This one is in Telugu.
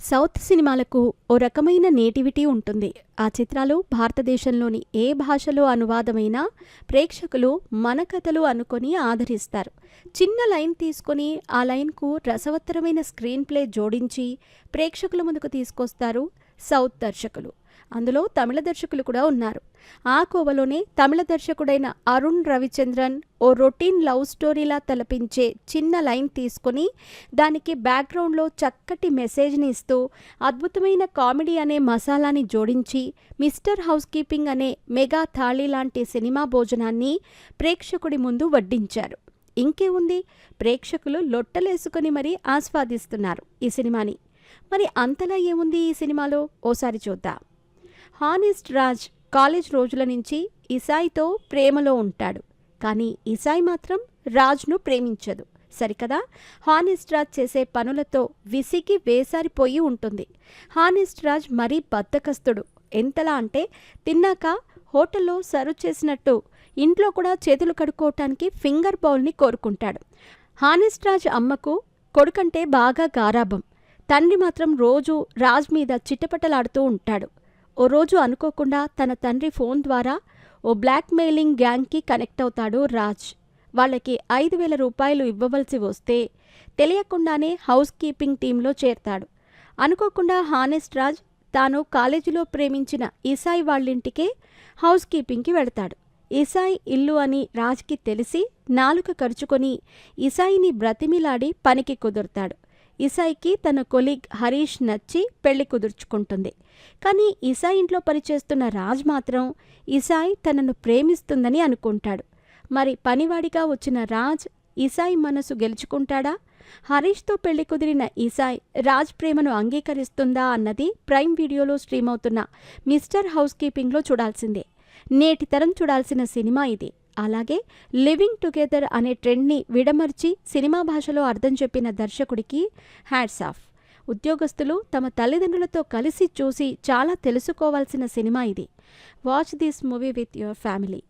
సౌత్ సినిమాలకు ఓ రకమైన నేటివిటీ ఉంటుంది. ఆ చిత్రాలు భారతదేశంలోని ఏ భాషలో అనువాదమైనా ప్రేక్షకులు మన కథలు అనుకొని ఆదరిస్తారు. చిన్న లైన్ తీసుకొని ఆ లైన్కు రసవత్తరమైన స్క్రీన్ ప్లే జోడించి ప్రేక్షకుల ముందుకు తీసుకొస్తారు సౌత్ దర్శకులు. అందులో తమిళ దర్శకులు కూడా ఉన్నారు. ఆ కోవలోనే తమిళ దర్శకుడైన అరుణ్ రవిచంద్రన్ ఓ రొటీన్ లవ్ స్టోరీలా తలపించే చిన్న లైన్ తీసుకొని దానికి బ్యాక్గ్రౌండ్లో చక్కటి మెసేజ్ని ఇస్తూ అద్భుతమైన కామెడీ అనే మసాలాని జోడించి మిస్టర్ హౌస్ కీపింగ్ అనే మెగా థాళీ లాంటి సినిమా భోజనాన్ని ప్రేక్షకుడి ముందు వడ్డించారు. ఇంకేముంది, ప్రేక్షకులు లొట్టలేసుకొని మరీ ఆస్వాదిస్తున్నారు ఈ సినిమాని. మరి అంతలా ఏముంది ఈ సినిమాలో, ఓసారి చూద్దాం. హానెస్ట్ రాజ్ కాలేజ్ రోజుల నుంచి ఇసాయితో ప్రేమలో ఉంటాడు. కానీ ఇసాయి మాత్రం రాజ్ను ప్రేమించదు. సరికదా, హానెస్ట్ రాజ్ చేసే పనులతో విసిగి వేసారిపోయి ఉంటుంది. హానెస్ట్ రాజ్ మరీ బద్ధకస్తుడు. ఎంతలా అంటే తిన్నాక హోటల్లో సర్వ్ చేసినట్టు ఇంట్లో కూడా చేతులు కడుక్కోవటానికి ఫింగర్ బౌల్ని కోరుకుంటాడు. హానెస్ట్ రాజ్ అమ్మకు కొడుకంటే బాగా గారాబం. తండ్రి మాత్రం రోజు రాజ్ మీద చిట్టపట్టలాడుతూ ఉంటాడు. ఓ రోజు అనుకోకుండా తన తండ్రి ఫోన్ ద్వారా ఓ బ్లాక్ మెయిలింగ్ గ్యాంగ్కి కనెక్ట్ అవుతాడు రాజ్. వాళ్ళకి 5,000 రూపాయలు ఇవ్వవలసి వస్తే తెలియకుండానే హౌస్ కీపింగ్ టీంలో చేరతాడు. అనుకోకుండా హానెస్ట్ రాజ్ తాను కాలేజీలో ప్రేమించిన ఇసాయి వాళ్ళింటికే హౌస్ కీపింగ్కి వెళతాడు. ఇసాయి ఇల్లు అని రాజ్కి తెలిసి నాలుక కరుచుకొని ఇసాయిని బ్రతిమిలాడి పనికి కుదురుతాడు. ఇసాయికి తన కొలీగ్ హరీష్ నచ్చి పెళ్లి కుదుర్చుకుంటుంది. కానీ ఇసాయి ఇంట్లో పనిచేస్తున్న రాజ్ మాత్రం ఇసాయి తనను ప్రేమిస్తుందని అనుకుంటాడు. మరి పనివాడిగా వచ్చిన రాజ్ ఇసాయి మనసు గెలుచుకుంటాడా? హరీష్తో పెళ్లి కుదిరిన ఇసాయి రాజ్ ప్రేమను అంగీకరిస్తుందా అన్నది ప్రైమ్ వీడియోలో స్ట్రీమ్ అవుతున్న మిస్టర్ హౌస్ కీపింగ్లో చూడాల్సిందే. నేటి తరం చూడాల్సిన సినిమా ఇది. అలాగే లివింగ్ టుగెదర్ అనే ట్రెండ్ని విడమర్చి సినిమా భాషలో అర్థం చెప్పిన దర్శకుడికి హ్యాట్స్ ఆఫ్. ఉద్యోగస్తులు తమ తల్లిదండ్రులతో కలిసి చూసి చాలా తెలుసుకోవాల్సిన సినిమా ఇది. Watch this movie with your family.